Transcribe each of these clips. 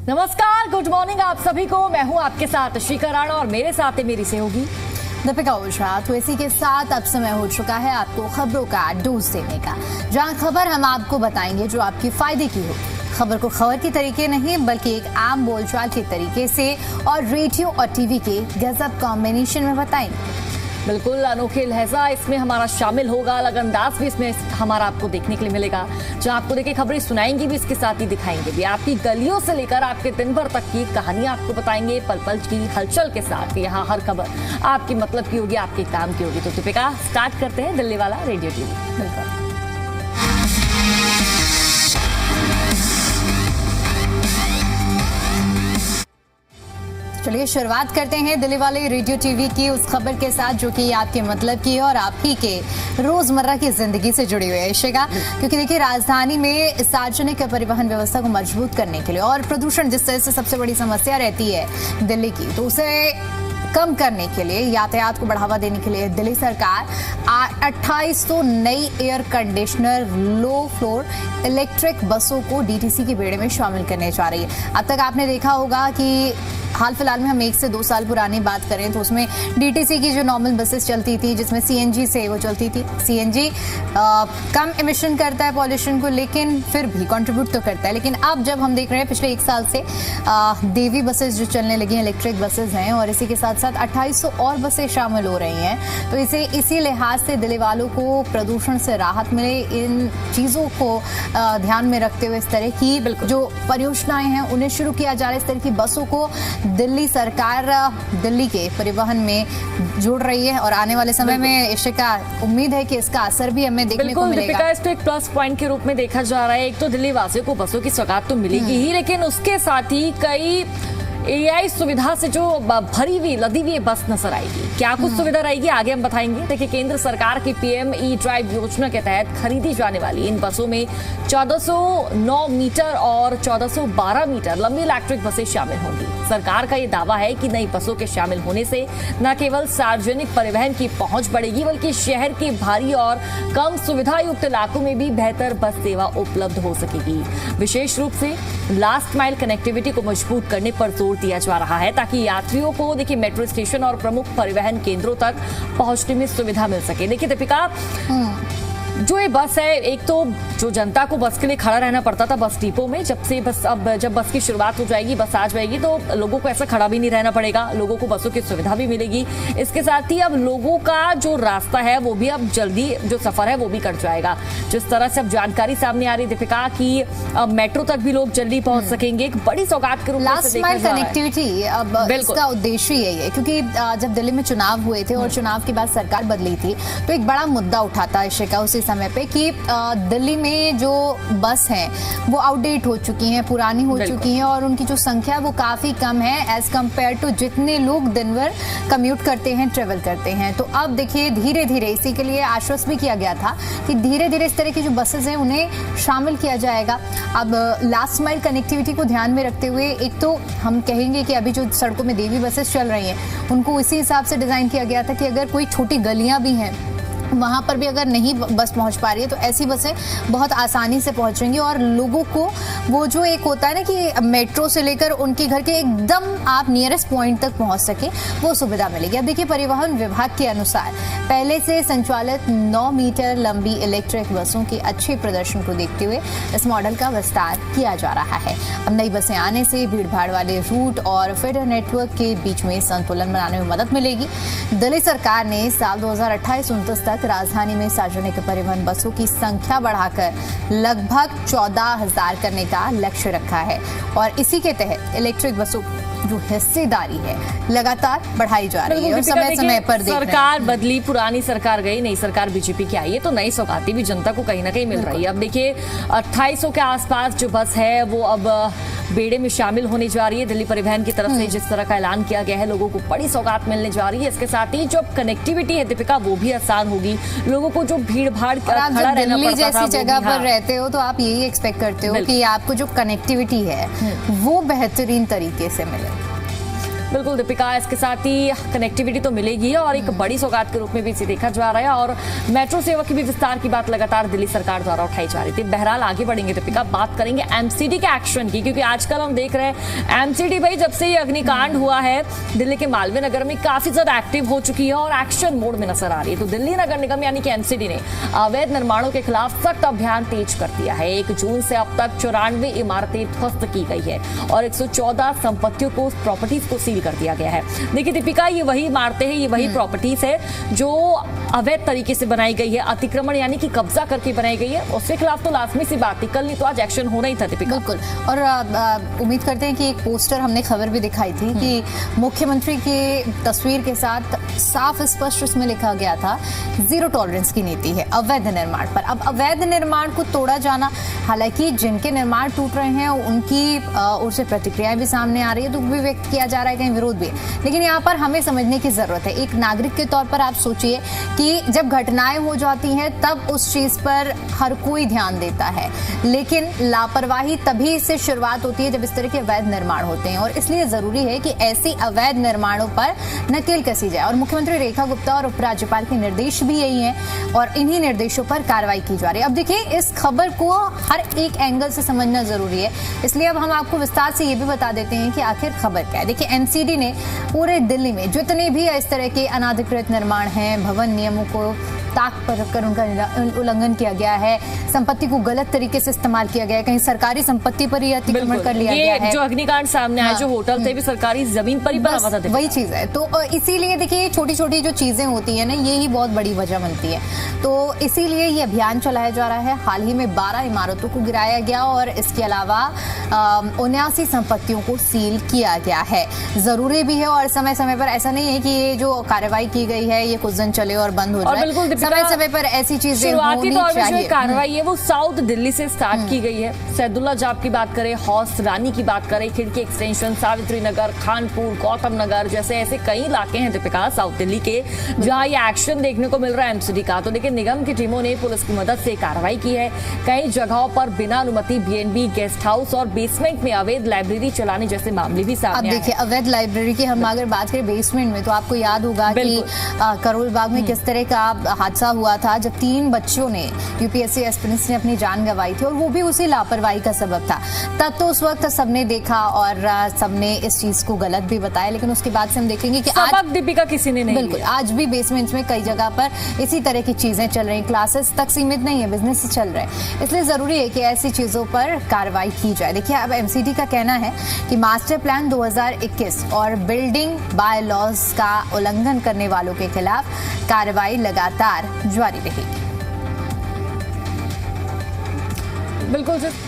नमस्कार, good morning आप सभी को। मैं हूं आपके साथ शिखा राणा और मेरे साथ है मेरी सहयोगी दीपिका ओझा। तो इसी के साथ अब समय हो चुका है आपको खबरों का डोज देने का, जहां खबर हम आपको बताएंगे जो आपके फायदे की हो। खबर को खबर के तरीके नहीं बल्कि एक आम बोलचाल के तरीके से और रेडियो और टीवी के गजब कॉम्बिनेशन में बताएंगे। बिल्कुल अनोखे लहजा इसमें हमारा शामिल होगा, अलग अंदाज भी इसमें हमारा आपको देखने के लिए मिलेगा, जहां आपको देखिए खबरें सुनाएंगे भी, इसके साथ ही दिखाएंगे भी। आपकी गलियों से लेकर आपके दिन भर तक की कहानियां आपको बताएंगे पल पल की हलचल के साथ। यहाँ हर खबर आपकी मतलब की होगी, आपके काम की होगी। तो दीपिका, स्टार्ट करते हैं दिल्ली वाला रेडियो टीवी। बिल्कुल चलिए शुरुआत करते हैं दिल्ली वाले रेडियो टीवी की उस खबर के साथ जो कि आपके मतलब की है और आप ही के रोजमर्रा की जिंदगी से जुड़ी हुई है शिखा। क्योंकि देखिए राजधानी में सार्वजनिक परिवहन व्यवस्था को मजबूत करने के लिए और प्रदूषण जिस तरह से सबसे बड़ी समस्या रहती है दिल्ली की, तो उसे कम करने के लिए, यातायात को बढ़ावा देने के लिए दिल्ली सरकार 2800 नई air conditioner low floor electric बसों को डीटीसी के बेड़े में शामिल करने जा रही है। अब तक आपने देखा होगा कि हाल फिलहाल में हम 1 से 2 साल पुरानी बात करें तो उसमें डीटीसी की जो नॉर्मल बसेस चलती थी जिसमें सीएनजी से वो चलती थी। सीएनजी कम एमिशन करता है पॉल्यूशन को, लेकिन फिर भी कंट्रीब्यूट तो करता है। लेकिन अब जब हम देख रहे हैं पिछले 1 साल से देवी बसेस जो चलने लगी हैं, इलेक्ट्रिक बसेस हैं, और इसी के साथ साथ 2800 और बसें शामिल हो रही हैं। तो इसी लिहाज से दिल्ली वालों को प्रदूषण से राहत मिले, इन चीज़ों को ध्यान में रखते हुए इस तरह की जो परियोजनाएं हैं उन्हें शुरू किया जा रहा है। इस तरह की बसों को दिल्ली सरकार दिल्ली के परिवहन में जोड़ रही है और आने वाले समय में इसका उम्मीद है कि इसका असर भी हमें देखने को मिलेगा। दीपिका, इसको एक प्लस पॉइंट के रूप में देखा जा रहा है। एक तो दिल्ली वासियों को बसों की सौगात तो मिलेगी ही, लेकिन उसके साथ ही कई एआई सुविधा से जो भरी हुई लदी हुई बस नजर आएगी। क्या कुछ सुविधा रहेगी आगे हम बताएंगे। देखिए केंद्र सरकार की पीएम ई ड्राइव योजना के तहत खरीदी जाने वाली इन बसों में 1409 मीटर और 1412 मीटर लंबी इलेक्ट्रिक बसें शामिल होंगी। सरकार का ये दावा है कि नई बसों के शामिल होने से न केवल सार्वजनिक परिवहन की पहुंच बढ़ेगी बल्कि शहर के भारी और कम सुविधा युक्त इलाकों में भी बेहतर बस सेवा उपलब्ध हो सकेगी। विशेष रूप से लास्ट माइल कनेक्टिविटी को मजबूत करने पर जोर दिया जा रहा है ताकि यात्रियों को देखिए मेट्रो स्टेशन और प्रमुख परिवहन केंद्रों तक पहुंचने में सुविधा मिल सके। देखिए दीपिका, जो ये बस है, एक तो जो जनता को बस के लिए खड़ा रहना पड़ता था बस डिपो में, जब बस की शुरुआत हो जाएगी, बस आ जाएगी तो लोगों को ऐसा खड़ा भी नहीं रहना पड़ेगा, लोगों को बसों की सुविधा भी मिलेगी। इसके साथ ही अब लोगों का जो रास्ता है वो भी अब जल्दी जो सफर है वो भी कट जाएगा। जिस तरह से अब जानकारी सामने आ रही दीपिका की अब मेट्रो तक भी लोग जल्दी पहुंच सकेंगे, एक बड़ी सौगात के रूप में लास्ट माइल कनेक्टिविटी अब इसका उद्देश्य यही है। क्योंकि जब दिल्ली में चुनाव हुए थे और चुनाव के बाद सरकार बदली थी तो एक बड़ा मुद्दा उठा था शिखा उसी समय पे कि दिल्ली में जो बस हैं वो आउटडेट हो चुकी हैं, पुरानी हो चुकी हैं और उनकी जो संख्या वो काफी कम है एज कंपेयर टू जितने लोग दिन भर कम्यूट करते हैं, ट्रेवल करते हैं। तो अब देखिए धीरे धीरे इसी के लिए आश्वस्त भी किया गया था कि धीरे धीरे इस तरह की जो बसेस हैं उन्हें शामिल किया जाएगा। अब लास्ट माइल कनेक्टिविटी को ध्यान में रखते हुए एक तो हम कहेंगे कि अभी जो सड़कों में देवी बसेस चल रही हैं उनको इसी हिसाब से डिजाइन किया गया था कि अगर कोई छोटी गलियां भी हैं वहाँ पर भी अगर नहीं बस पहुँच पा रही है तो ऐसी बसें बहुत आसानी से पहुँचेंगी और लोगों को वो जो एक होता है ना कि मेट्रो से लेकर उनके घर के एकदम आप नियरेस्ट पॉइंट तक पहुँच सके वो सुविधा मिलेगी। अब देखिए परिवहन विभाग के अनुसार पहले से संचालित 9 मीटर लंबी इलेक्ट्रिक बसों के अच्छे प्रदर्शन को देखते हुए इस मॉडल का विस्तार किया जा रहा है। अब नई बसें आने से भीड़ भाड़ वाले रूट और फीडर नेटवर्क के बीच में संतुलन बनाने में मदद मिलेगी। दिल्ली सरकार ने साल 2028-29 तक राजधानी में सार्वजनिक परिवहन बसों की संख्या बढ़ाकर लगभग 14,000 करने का लक्ष्य रखा है और इसी के तहत इलेक्ट्रिक बसों जो हिस्सेदारी है लगातार बढ़ाई जा रही है और समय समय पर सरकार बदली, पुरानी सरकार गई, नई सरकार बीजेपी की आई है तो नई सौगातें भी जनता को कहीं ना कहीं मिल रही है। अब देखिए 2800 के आसपास जो बस है वो अब बेड़े में शामिल होने जा रही है। दिल्ली परिवहन की तरफ से जिस तरह का ऐलान किया गया है लोगों को बड़ी सौगात मिलने जा रही है। इसके साथ ही जो कनेक्टिविटी है दीपिका वो भी आसान होगी, लोगों को जो भीड़ भाड़ खड़ा रहना दिल्ली जैसी जगह पर रहते हो तो आप यही एक्सपेक्ट करते हो कि आपको जो कनेक्टिविटी है वो बेहतरीन तरीके से मिले। बिल्कुल दीपिका, इसके साथ ही कनेक्टिविटी तो मिलेगी और एक बड़ी सौगात के रूप में भी इसे देखा जा रहा है। और मेट्रो सेवा की भी विस्तार की बात लगातार दिल्ली सरकार द्वारा उठाई जा रही थी। बहरहाल आगे बढ़ेंगे दीपिका, बात करेंगे एमसीडी के एक्शन की, क्योंकि आजकल हम देख रहे हैं एमसीडी भाई जब से ये अग्निकांड हुआ है दिल्ली के मालवीय नगर में काफी ज्यादा एक्टिव हो चुकी है और एक्शन मोड में नजर आ रही है। तो दिल्ली नगर निगम यानी कि एमसीडी ने अवैध निर्माणों के खिलाफ सख्त अभियान तेज कर दिया है। 1 जून से अब तक 94 इमारतें ध्वस्त की गई है और 114 संपत्तियों को, प्रॉपर्टीज को सील कर दिया गया है। देखिए दीपिका, ये वही इमारतें हैं, ये वही प्रॉपर्टीज है जो अवैध तरीके से बनाई गई है, अतिक्रमण यानी कि कब्जा करके बनाई गई है। उसके खिलाफ तो लाजमी सी बात थी, कल नहीं तो आज एक्शन होना ही था दीपिका। बिल्कुल, और उम्मीद करते हैं कि एक पोस्टर हमने खबर भी दिखाई थी कि मुख्यमंत्री की तस्वीर के साथ साफ स्पष्ट उसमें लिखा गया था जीरो टॉलरेंस की नीति है अवैध निर्माण पर। अब अवैध निर्माण को तोड़ा जाना, हालांकि जिनके निर्माण टूट रहे हैं उनकी ओर से प्रतिक्रियाएं भी सामने आ रही है, दुख भी व्यक्त किया जा रहा है, कहीं विरोध भी है। लेकिन यहाँ पर हमें समझने की जरूरत है, एक नागरिक के तौर पर आप सोचिए कि जब घटनाएं हो जाती हैं तब उस चीज पर हर कोई ध्यान देता है, लेकिन लापरवाही तभी से शुरुआत होती है जब इस तरह के अवैध निर्माण होते हैं। और इसलिए जरूरी है कि ऐसी अवैध निर्माणों पर नकेल कसी जाए और मुख्यमंत्री रेखा गुप्ता और उपराज्यपाल के निर्देश भी यही हैं और इन्हीं निर्देशों पर कार्रवाई की जा रही है। अब देखिए, इस खबर को हर एक एंगल से समझना जरूरी है, इसलिए अब हम आपको विस्तार से ये भी बता देते हैं कि आखिर खबर क्या है। देखिए, एमसीडी ने पूरे दिल्ली में जितने भी इस तरह के अनाधिकृत निर्माण हैं, भवन नियमों को ताक पर रखकर उनका उल्लंघन किया गया है, संपत्ति को गलत तरीके से इस्तेमाल किया गया है, कहीं सरकारी संपत्ति पर ही अतिक्रमण कर लिया गया है। जो अग्निकांड सामने आया, जो होटल थे भी सरकारी जमीन पर ही बना हुआ था, वही चीज है। तो इसीलिए देखिए, छोटी छोटी जो चीजें होती है ना, ये ही बहुत बड़ी वजह बनती है। तो इसीलिए ये अभियान चलाया जा रहा है। हाल ही में 12 इमारतों को गिराया गया और इसके अलावा 79 संपत्तियों को सील किया गया है। जरूरी भी है और समय समय पर ऐसा नहीं है कि ये जो कार्रवाई की गई है ये कुछ दिन चले और बंद हो जाए। समय समय पर ऐसी चीजें शुरुआती तौर में जो कार्रवाई है वो साउथ दिल्ली से स्टार्ट की गई है। सैदुल्ला जाप की बात करें, हौस रानी की बात करें, खिड़की एक्सटेंशन, सावित्री नगर, खानपुर, गौतम नगर जैसे ऐसे कई इलाके हैं दीपिका साउथ दिल्ली के जहां ये एक्शन देखने को मिल रहा है एमसीडी का। तो देखिए, निगम की टीमों ने पुलिस की मदद से कार्रवाई की है। कई जगहों पर बिना अनुमति बीएनबी, गेस्ट हाउस और बेसमेंट में अवैध लाइब्रेरी चलाने जैसे मामले भी सामने आए। अब देखिए, अवैध लाइब्रेरी की हम अगर बात करें बेसमेंट में, तो आपको याद होगा कि करोल बाग में किस तरह का हादसा हुआ था जब 3 बच्चों ने, यूपीएससी एस्पिरेंट्स ने अपनी जान गंवाई थी और वो भी उसी लापरवाही का सबब था। तब तो उस वक्त सबने देखा और सबने इस चीज को गलत भी बताया, लेकिन उसके बाद से हम देखेंगे कि आज दीपिका किसी ने नहीं, बिल्कुल आज भी बेसमेंट में कई जगह पर इसी तरह की चीजें चल रही, क्लासेस तक सीमित नहीं है, बिजनेस चल रहे हैं। इसलिए जरूरी है कि ऐसी चीजों पर कार्रवाई की जाए। देखिए, अब एमसीडी का कहना है कि मास्टर प्लान 2021 और बिल्डिंग बाय लॉज का उल्लंघन करने वालों के खिलाफ कार्रवाई लगातार जारी रहेगी। बिल्कुल सर।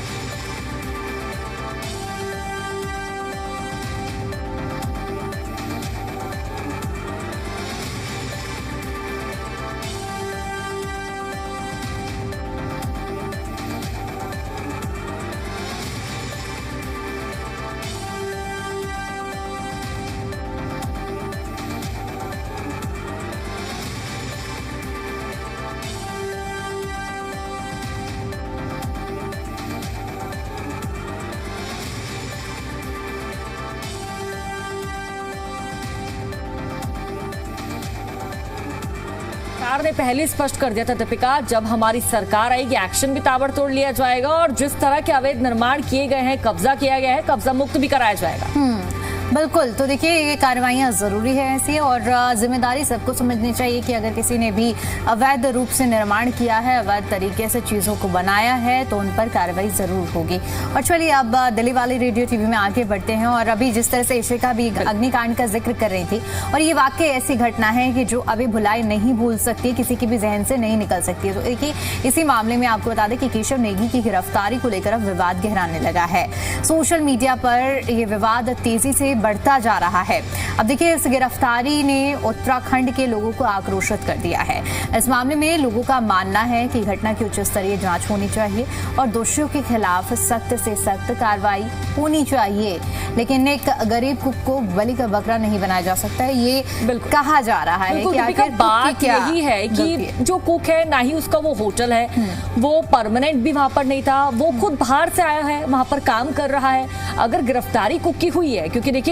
सरकार ने पहले स्पष्ट कर दिया था दीपिका, जब हमारी सरकार आएगी एक्शन भी ताबड़तोड़ लिया जाएगा और जिस तरह के अवैध निर्माण किए गए हैं, कब्जा किया गया है, कब्जा मुक्त भी कराया जाएगा। बिल्कुल, तो देखिए, ये कार्रवाइयाँ जरूरी है ऐसी और जिम्मेदारी सबको समझनी चाहिए कि अगर किसी ने भी अवैध रूप से निर्माण किया है, अवैध तरीके से चीजों को बनाया है, तो उन पर कार्रवाई जरूर होगी। और चलिए, अब दिल्ली वाली रेडियो टीवी में आगे बढ़ते हैं और अभी जिस तरह से इशिका भी अग्निकांड का जिक्र कर रही थी, और ये वाकई ऐसी घटना है कि जो अभी भुलाई नहीं भूल सकती, किसी की भी जहन से नहीं निकल सकती है। तो देखिए, इसी मामले में आपको बता दें कि केशव नेगी की गिरफ्तारी को लेकर अब विवाद गहराने लगा है। सोशल मीडिया पर यह विवाद तेजी से बढ़ता जा रहा है। अब देखिए, इस गिरफ्तारी ने उत्तराखंड के लोगों को आक्रोशित कर दिया है। इस मामले में लोगों का मानना है कि घटना की उच्च स्तरीय जांच होनी चाहिए और दोषियों के खिलाफ सख्त से सख्त कार्रवाई होनी चाहिए। लेकिन एक गरीब कुक को बलि का बकरा नहीं बनाया जा सकता है, ये कहा जा रहा है कि आखिर बात यही है कि जो कुक है, ना ही उसका वो होटल है, वो परमानेंट भी वहां पर नहीं था, वो खुद बाहर से आया है, वहां पर काम कर रहा है। अगर गिरफ्तारी कुक की हुई है, क्योंकि देखिए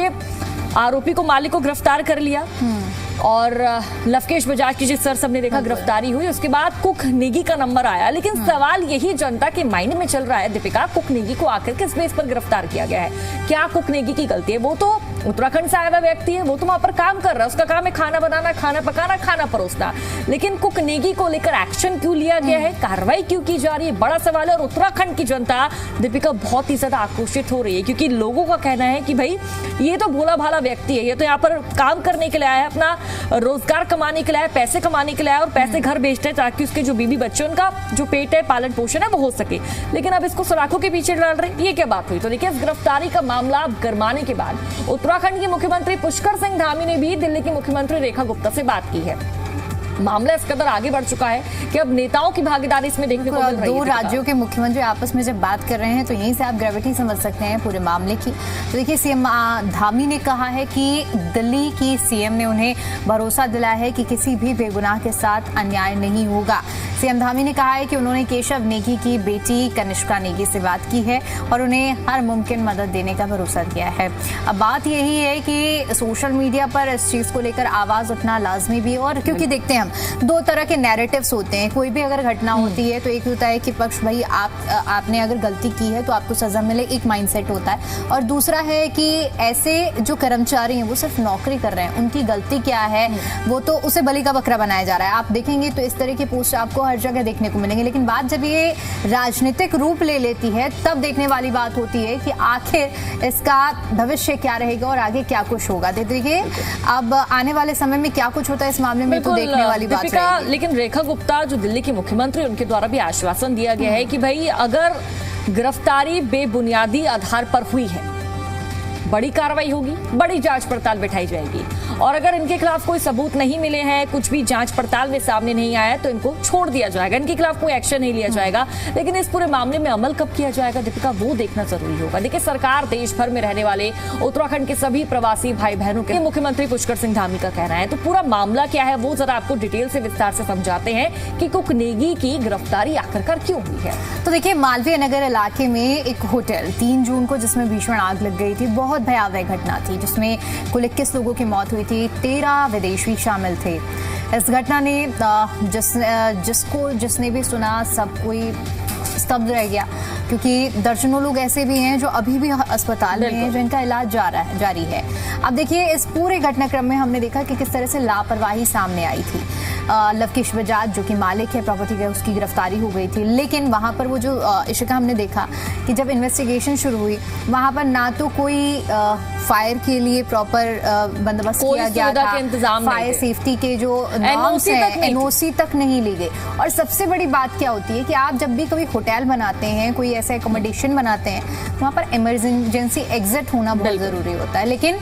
आरोपी को मालिक को गिरफ्तार कर लिया और लवकेश बजाज की जिस सर ने देखा गिरफ्तारी हुई, उसके बाद कुक नेगी का नंबर आया। लेकिन सवाल यही जनता के मायने में चल रहा है दीपिका, कुक नेगी को आखिर किस बेस पर गिरफ्तार किया गया है? क्या कुक नेगी की गलती है? वो तो उत्तराखंड से आया हुआ व्यक्ति है, वो तो वहां पर काम कर रहा है, उसका काम है खाना बनाना, खाना पकाना, खाना परोसना। लेकिन कुक नेगी को लेकर एक्शन क्यों लिया गया है, कार्रवाई क्यों की जा रही है, बड़ा सवाल है। और उत्तराखंड की जनता दीपिका बहुत ही ज्यादा आक्रोशित हो रही है, क्योंकि लोगों का कहना है कि भाई ये तो भोला भाला व्यक्ति है, ये तो यहाँ पर काम करने के लिए आया है, अपना रोजगार कमाने के लिए आया, पैसे कमाने के लिए आया और पैसे घर भेजते हैं ताकि उसके जो बीबी बच्चे, उनका जो पेट है, पालन पोषण है, वो हो सके। लेकिन अब इसको सलाखों के पीछे डाल रहे, ये क्या बात हुई? तो देखिए, इस गिरफ्तारी का मामला गरमाने के बाद उत्तराखंड के मुख्यमंत्री पुष्कर सिंह धामी ने भी दिल्ली की मुख्यमंत्री रेखा गुप्ता से बात की है। मामला इस कदर आगे बढ़ चुका है कि अब नेताओं की भागीदारी इसमें देखने को मिल रही है। दो राज्यों के मुख्यमंत्री आपस में जब बात कर रहे हैं तो यहीं से आप ग्रेविटी समझ सकते हैं पूरे मामले की। तो देखिए, सीएम धामी ने कहा है कि दिल्ली की सीएम ने उन्हें भरोसा दिलाया है कि किसी भी बेगुनाह के साथ अन्याय नहीं होगा। सीएम धामी ने कहा है कि उन्होंने केशव नेगी की बेटी कनिष्का नेगी से बात की है और उन्हें हर मुमकिन मदद देने का भरोसा दिया है। अब बात यही है कि सोशल मीडिया पर इस चीज को लेकर आवाज उठना लाजमी भी, और क्योंकि देखते हैं हम दो तरह के नैरेटिव्स होते हैं। कोई भी अगर घटना होती है तो एक होता है कि पक्ष भाई आपने अगर गलती की है तो आपको सजा मिले, एक माइंडसेट होता है। और दूसरा है कि ऐसे जो कर्मचारी हैं वो सिर्फ नौकरी कर रहे हैं, उनकी गलती क्या है, वो तो उसे बलि का बकरा बनाया जा रहा है। आप देखेंगे तो इस तरह की पोस्ट आपको हर जगह देखने को मिलेंगे। लेकिन बात जब ये राजनीतिक रूप ले लेती है तब देखने वाली बात होती है कि आखिर इसका भविष्य क्या रहेगा और आगे क्या कुछ होगा। देखिए, अब आने वाले समय में क्या कुछ होता है इस मामले में तो देखने वाली बात रहेगी। लेकिन रेखा गुप्ता जो दिल्ली की मुख्यमंत्री, उनके द्वारा भी आश्वासन दिया गया है कि भाई अगर गिरफ्तारी बेबुनियादी आधार पर हुई है, बड़ी कार्रवाई होगी, बड़ी जांच पड़ताल बिठाई जाएगी। और अगर इनके खिलाफ कोई सबूत नहीं मिले हैं, कुछ भी जांच पड़ताल में सामने नहीं आया है, तो इनको छोड़ दिया जाएगा, इनके खिलाफ कोई एक्शन नहीं लिया जाएगा। लेकिन इस पूरे मामले में अमल कब किया जाएगा दीपिका, वो देखना जरूरी होगा। देखिए, सरकार देश भर में रहने वाले उत्तराखंड के सभी प्रवासी भाई बहनों के मुख्यमंत्री पुष्कर सिंह धामी का कहना है। तो पूरा मामला क्या है वो जरा आपको डिटेल से विस्तार से समझाते हैं कि कुक नेगी की गिरफ्तारी आखिरकार क्यों हुई है। तो देखिए, मालवीय नगर इलाके में एक होटल 3 जून को जिसमें भीषण आग लग गई थी, बहुत भयावह घटना थी जिसमें कुल 21 लोगों की मौत हुई थी, 13 विदेशी शामिल थे। इस घटना ने जिसने भी सुना सब कोई स्तब्ध रह गया, क्योंकि दर्जनों लोग ऐसे भी हैं जो अभी भी अस्पताल में हैं, जिनका इलाज जारी है। अब देखिए, इस पूरे घटनाक्रम में हमने देखा कि किस तरह से लापरवाही सामने आई थी। लवकेश बजाज जो कि मालिक है प्रॉपर्टी का, उसकी गिरफ्तारी हो गई थी। लेकिन वहां पर वो जो इशिका, हमने देखा कि जब इन्वेस्टिगेशन शुरू हुई वहां पर ना तो कोई फायर के लिए प्रॉपर बंदोबस्त किया गया था, फायर सेफ्टी के जो नॉर्म्स हैं, एनओसी तक नहीं ली गई। और सबसे बड़ी बात क्या होती है कि आप जब भी कोई होटल बनाते हैं, कोई ऐसा एकोमोडेशन बनाते हैं, वहां पर इमरजेंसी एग्जिट होना बहुत जरूरी होता है। लेकिन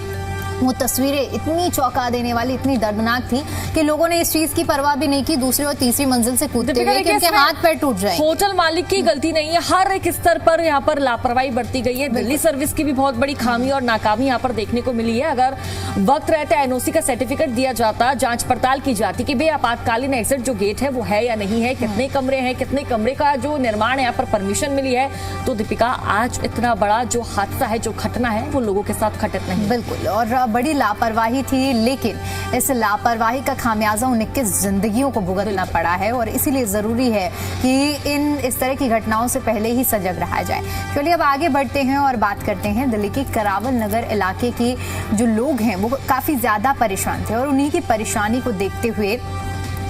वो तस्वीरें इतनी चौंका देने वाली, इतनी दर्दनाक थी कि लोगों ने इस चीज की परवाह भी नहीं की, दूसरी और तीसरी मंजिल से कूदते हुए कि उनके हाथ पैर टूट जाए। होटल मालिक की गलती नहीं है, हर एक स्तर पर यहाँ पर लापरवाही बरती गई है। दिल्ली सर्विस की भी बहुत बड़ी खामी और नाकामी यहाँ पर देखने को मिली है। अगर वक्त रहते एनओसी का सर्टिफिकेट दिया जाता, जांच पड़ताल की जाती कि भाई आपातकालीन एग्जिट जो गेट है वो है या नहीं है, कितने कमरे हैं, कितने कमरे का जो निर्माण है यहाँ पर परमिशन मिली है, तो दीपिका आज इतना बड़ा जो हादसा है, जो घटना है, वो लोगों के साथ घटित नहीं। बिल्कुल, और बड़ी लापरवाही थी, लेकिन इस लापरवाही का खामियाजा उन 21 जिंदगियों को भुगतना पड़ा है। और इसीलिए जरूरी है कि इस तरह की घटनाओं से पहले ही सजग रहा जाए। चलिए, अब आगे बढ़ते हैं और बात करते हैं दिल्ली के करावल नगर इलाके के जो लोग हैं वो काफी ज्यादा परेशान थे, और उन्हीं की परेशानी को देखते हुए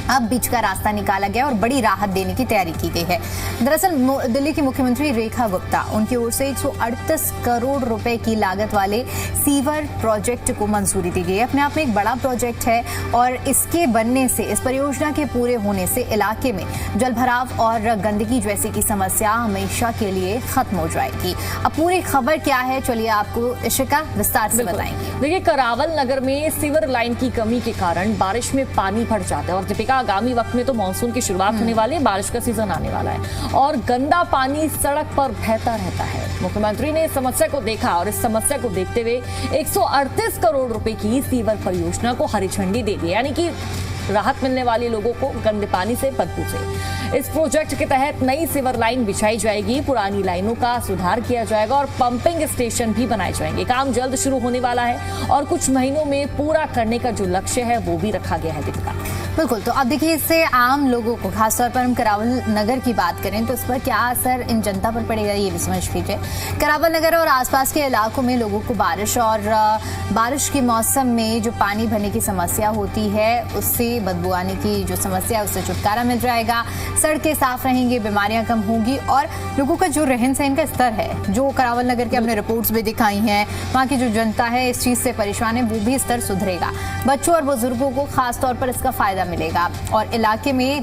अब बीच का रास्ता निकाला गया और बड़ी राहत देने की तैयारी की गई है। दरअसल दिल्ली की मुख्यमंत्री रेखा गुप्ता, उनकी ओर से 138 करोड़ रुपए की लागत वाले सीवर प्रोजेक्ट को मंजूरी दी गई है। अपने आप में एक बड़ा प्रोजेक्ट है और इसके बनने से, इस परियोजना के पूरे होने से इलाके में जलभराव और गंदगी जैसी की समस्या हमेशा के लिए खत्म हो जाएगी। अब पूरी खबर क्या है, चलिए आपको इशिका विस्तार से बताएंगे। देखिए, करावल नगर में सीवर लाइन की कमी के कारण बारिश में पानी भर जाता है और दीपिका, आगामी वक्त में तो मानसून की शुरुआत होने वाली है, बारिश का सीजन आने वाला है और गंदा पानी सड़क पर बहता रहता है। मुख्यमंत्री ने इस समस्या को देखा और इस समस्या को देखते हुए 138 करोड़ रुपए की सीवर परियोजना को हरी झंडी दे दी। यानी कि राहत मिलने वाली लोगों को गंदे पानी से, बदबू से। इस प्रोजेक्ट के तहत नई सीवर लाइन बिछाई जाएगी, पुरानी लाइनों का सुधार किया जाएगा और पंपिंग स्टेशन भी बनाए जाएंगे। काम जल्द शुरू होने वाला है और कुछ महीनों में पूरा करने का जो लक्ष्य है वो भी रखा गया है। दीपिका, बिल्कुल। तो अब देखिए, इससे आम लोगों को, खासतौर पर हम करावल नगर की बात करें तो इस पर क्या असर इन जनता पर पड़ेगा, ये भी समझ लीजिए। करावल नगर और आसपास के इलाकों में लोगों को बारिश और बारिश के मौसम में जो पानी भरने की समस्या होती है, उससे बदबू आने की जो समस्या है उससे छुटकारा मिल जाएगा। सड़कें साफ रहेंगी, बीमारियां कम होंगी और लोगों का जो रहन सहन का स्तर है, जो करावल नगर के हमने रिपोर्ट्स भी दिखाई हैं, वहाँ की जो जनता है इस चीज से परेशान है, वो भी स्तर सुधरेगा। बच्चों और बुजुर्गों को खासतौर पर इसका फायदा मिलेगा और इलाके में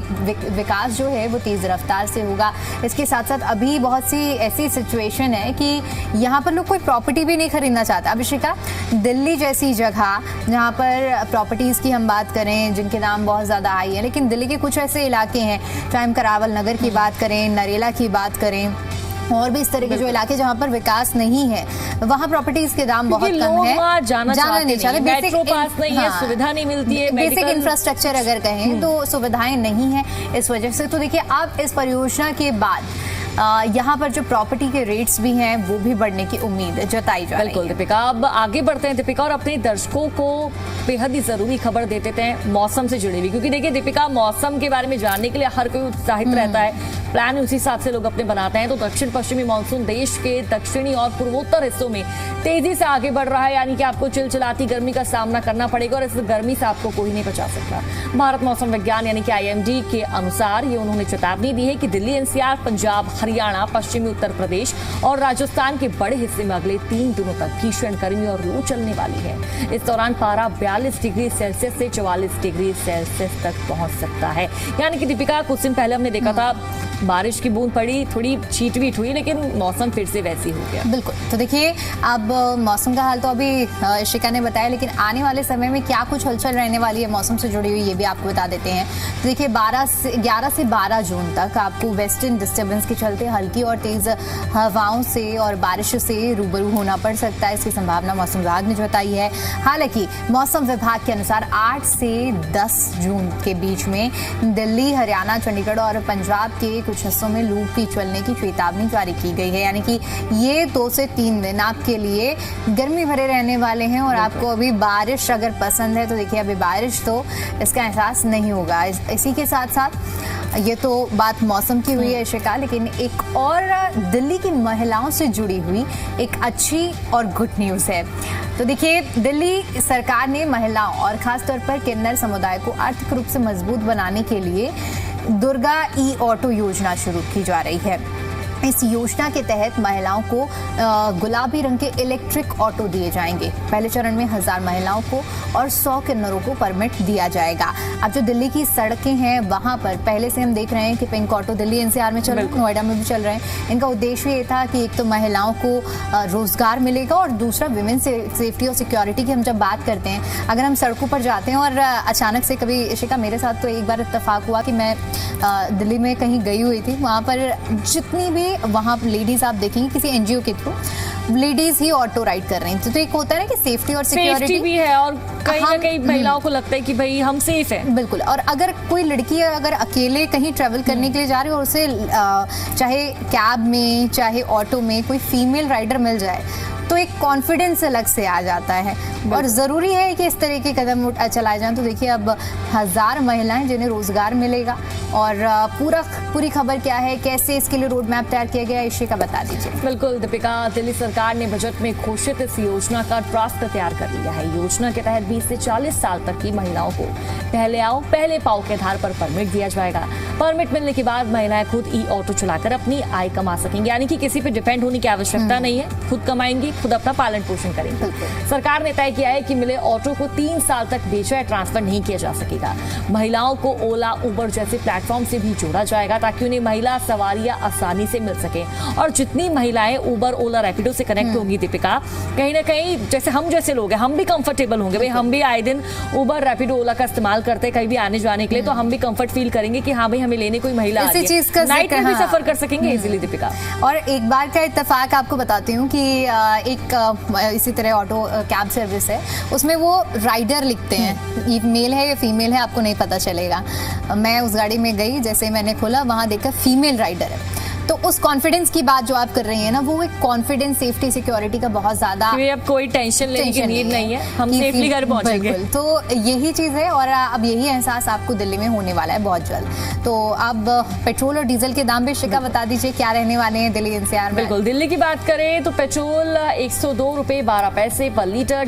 विकास जो है वो तेज रफ्तार से होगा। इसके साथ साथ अभी बहुत सी ऐसी सिचुएशन है कि यहाँ पर लोग कोई प्रॉपर्टी भी नहीं खरीदना चाहते। अभिषेका, दिल्ली जैसी जगह जहाँ पर प्रॉपर्टीज की हम बात करें जिनके दाम बहुत ज्यादा हाई है, लेकिन दिल्ली के कुछ ऐसे इलाके हैं, चाहे हम करावल नगर की बात करें, नरेला की बात करें और भी इस तरह के जो इलाके जहाँ पर विकास नहीं है, वहाँ प्रॉपर्टीज के दाम बहुत कम है, जाना नहीं चाहते, मेट्रो पास नहीं है, सुविधा नहीं मिलती है, बेसिक इंफ्रास्ट्रक्चर अगर कहें तो सुविधाएं नहीं है इस वजह से। तो देखिए, अब इस परियोजना के बाद यहाँ पर जो प्रॉपर्टी के रेट्स भी हैं वो भी बढ़ने की उम्मीद जताई जा रही है। बिल्कुल दीपिका, अब आगे बढ़ते हैं दीपिका और अपने दर्शकों को बेहद ही जरूरी खबर दे देते हैं मौसम से जुड़ी हुई, क्योंकि देखिए दीपिका, मौसम के बारे में जानने के लिए हर कोई उत्साहित रहता है, प्लान उसी हिसाब से लोग अपने बनाते हैं। तो दक्षिण पश्चिमी मानसून देश के दक्षिणी और पूर्वोत्तर हिस्सों में तेजी से आगे बढ़ रहा है, यानी कि आपको चिलचिलाती गर्मी का सामना करना पड़ेगा और इस गर्मी से आपको कोई नहीं बचा सकता। भारत मौसम विज्ञान यानी कि IMD के अनुसार ये उन्होंने चेतावनी दी है कि दिल्ली, NCR, पंजाब, हरियाणा, पश्चिमी उत्तर प्रदेश और राजस्थान के बड़े हिस्से में अगले 3 दिनों तक भीषण गर्मी और लू चलने वाली है। इस दौरान पारा 42 डिग्री सेल्सियस से 44 डिग्री सेल्सियस तक पहुंच सकता है। यानी कि दीपिका, कुछ दिन पहले हमने देखा था बारिश की बूंद पड़ी, थोड़ी छींट-वीट हुई, लेकिन मौसम फिर से वैसी हो गया। बिल्कुल। तो देखिए, अब मौसम का हाल तो अभी शिका ने बताया, लेकिन आने वाले समय में क्या कुछ हलचल रहने वाली है मौसम से जुड़ी हुई, ये भी आपको बता देते हैं। तो देखिए, 11 से 12 जून तक आपको वेस्टर्न डिस्टर्बेंस के चलते हल्की और तेज हवाओं से और बारिश से रूबरू होना पड़ सकता है, इसकी संभावना मौसम विभाग ने जताई है। हालांकि मौसम विभाग के अनुसार 8 से 10 जून के बीच में दिल्ली, हरियाणा, चंडीगढ़ और पंजाब के कुछ हिस्सों में लू की चलने की चेतावनी जारी की गई है। यानी कि ये 2 से 3 दिन आपके लिए गर्मी भरे रहने वाले हैं और आपको अभी बारिश अगर पसंद है तो देखिए, अभी बारिश तो इसका एहसास नहीं होगा। इसी के साथ साथ ये तो बात मौसम की हुई है शिका, लेकिन एक और दिल्ली की महिलाओं से जुड़ी हुई एक अच्छी और गुड न्यूज़ है। तो देखिए, दिल्ली सरकार ने महिलाओं और खासतौर पर किन्नर समुदाय को आर्थिक रूप से मजबूत बनाने के लिए दुर्गा ई-ऑटो योजना शुरू की जा रही है। इस योजना के तहत महिलाओं को गुलाबी रंग के इलेक्ट्रिक ऑटो दिए जाएंगे। पहले चरण में 1000 महिलाओं को और 100 किन्नरों को परमिट दिया जाएगा। अब जो दिल्ली की सड़कें हैं वहां पर पहले से हम देख रहे हैं कि पिंक ऑटो दिल्ली NCR में चल रहे हैं, नोएडा में भी चल रहे हैं। इनका उद्देश्य ये था कि एक तो महिलाओं को रोजगार मिलेगा और दूसरा विमेन सेफ्टी और सिक्योरिटी की हम जब बात करते हैं, अगर हम सड़कों पर जाते हैं और अचानक से कभी शिका, मेरे साथ तो एक बार इत्तेफाक हुआ कि मैं दिल्ली में कहीं गई हुई थी, वहाँ पर जितनी भी वहाँ लेडीज आप देखेंगे किसी NGO के थ्रू लेडीज ही ऑटो राइड कर रही थी। तो एक होता है ना कि सेफ्टी और सिक्योरिटी भी है और कहीं ना कहीं महिलाओं को लगता है कि भाई हम सेफ हैं। बिल्कुल। और अगर कोई लड़की अगर अकेले कहीं ट्रेवल करने के लिए जा रही है और उसे चाहे कैब में चाहे ऑटो में कोई फीमेल राइडर मिल जाए तो एक कॉन्फिडेंस अलग से आ जाता है और ज़रूरी है कि इस तरह के कदम चलाए जाएं। तो देखिए, अब 1000 महिलाएं जिन्हें रोजगार मिलेगा और पूरी खबर क्या है, कैसे इसके लिए रोड मैप तैयार किया गया है, इसी का बता दीजिए। बिल्कुल दीपिका, दिल्ली सरकार ने बजट में घोषित इस योजना का ड्राफ्ट तैयार कर लिया है। योजना के तहत 20 से 40 साल तक की महिलाओं को पहले आओ पहले पाओ के आधार पर परमिट दिया जाएगा। परमिट मिलने के बाद महिलाएं खुद ई-ऑटो चलाकर अपनी आय कमा सकेंगी, यानी कि किसी पे डिपेंड होने की आवश्यकता नहीं है, खुद कमाएंगी, खुद अपना पालन पोषण करेंगे। सरकार ने तय किया है कि मिले ऑटो को 3 साल तक बेचा या ट्रांसफर नहीं किया जा सकेगा। महिलाओं को ओला, उबर जैसे प्लेटफॉर्म से भी जोड़ा जाएगा ताकि उन्हें महिला सवारियां आसानी से मिल सके। और जितनी महिलाएं उबर, ओला, रैपिडो से कनेक्ट होंगी दीपिका, कहीं ना कहीं जैसे हम जैसे लोग हैं, हम भी कंफर्टेबल होंगे। भाई हम भी आए दिन उबर, रैपिडो, ओला का इस्तेमाल करते हैं कहीं भी आने जाने के लिए, तो हम भी कंफर्ट फील करेंगे कि हाँ भाई हमें लेने कोई महिला आ रही है। नाइट में भी सफर कर सकेंगे इजीली दीपिका। और एक बार का इत्तेफाक आपको बताती हूँ कि एक इसी तरह ऑटो कैब सर्विस है, उसमें वो राइडर लिखते हैं, ये मेल है या फीमेल है आपको नहीं पता चलेगा। मैं उस गाड़ी में गई, जैसे मैंने खोला वहाँ देखा फीमेल राइडर है। तो उस कॉन्फिडेंस की बात जो आप कर रही हैं ना, वो एक कॉन्फिडेंस, सेफ्टी, सिक्योरिटी का बहुत ज्यादा, अब कोई टेंशन लेने की नीड नहीं है, हम सेफली घर पहुंचेंगे। तो यही चीज है, और अब यही एहसास आपको दिल्ली में होने वाला है बहुत जल्द। तो अब पेट्रोल और डीजल के दाम भी शिका बता दीजिए क्या रहने वाले हैं दिल्ली एनसीआर में। बिल्कुल, दिल्ली की बात करें तो पेट्रोल 102 रुपए 12 पैसे पर लीटर,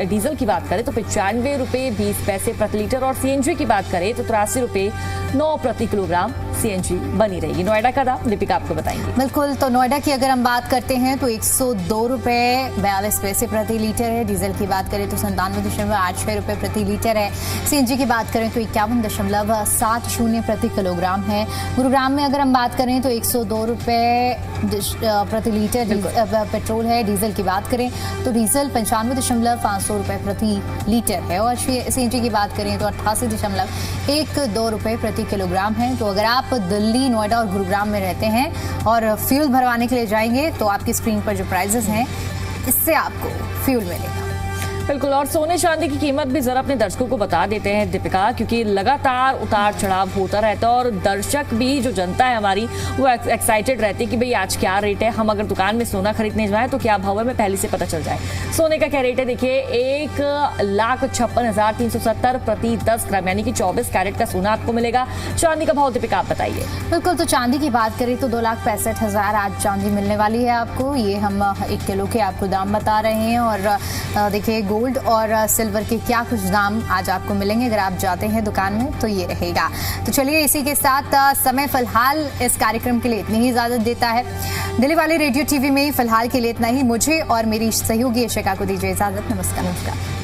डीजल की बात करें तो 95 रुपए 20 पैसे प्रति लीटर, और सीएनजी की बात करें तो 83 रुपए 9 प्रति किलोग्राम सीएनजी बनी रहेगी। नोएडा का दाम दीपिका आपको बताएंगे। बिल्कुल, तो नोएडा की अगर हम बात करते हैं तो 102 रुपए 42 पैसे प्रति लीटर है। डीजल की बात करें तो 97.86 रुपए प्रति लीटर है। सीएनजी की बात करें तो 51.70 प्रति किलोग्राम है। गुरुग्राम में अगर हम बात करें तो 102 रुपए प्रति लीटर पेट्रोल है। डीजल की बात करें तो डीजल 95.5 रुपए प्रति लीटर है, और सीएनजी की बात करें तो 88.12 रुपए प्रति किलोग्राम है। तो अगर आप दिल्ली, नोएडा और गुरुग्राम में रहते हैं और फ्यूल भरवाने के लिए जाएंगे तो आपकी स्क्रीन पर जो प्राइजेस हैं, इससे आपको फ्यूल मिलेगा। बिल्कुल, और सोने चांदी की कीमत भी जरा अपने दर्शकों को बता देते हैं दीपिका, क्योंकि लगातार उतार चढ़ाव होता रहता है और दर्शक भी, जो जनता है हमारी, वो एक्साइटेड रहती है कि भाई आज क्या रेट है, हम अगर दुकान में सोना खरीदने जाए तो क्या भाव है, हमें पहले से पता चल जाए। सोने का क्या रेट है देखिए, 1,56,370 प्रति 10 ग्राम, यानी कि 24 कैरेट का सोना आपको मिलेगा। चांदी का भाव दीपिका आप बताइए। बिल्कुल, तो चांदी की बात करें तो 2,65,000 आज चांदी मिलने वाली है आपको। ये हम 1 किलो के आपको दाम बता रहे हैं, और देखिए गोल्ड और सिल्वर के क्या कुछ दाम आज आपको मिलेंगे अगर आप जाते हैं दुकान में, तो ये रहेगा। तो चलिए, इसी के साथ समय फिलहाल इस कार्यक्रम के लिए इतनी ही इजाजत देता है। दिल्ली वाले रेडियो टीवी में फिलहाल के लिए इतना ही। मुझे और मेरी सहयोगी शिका को दीजिए इजाजत। नमस्कार।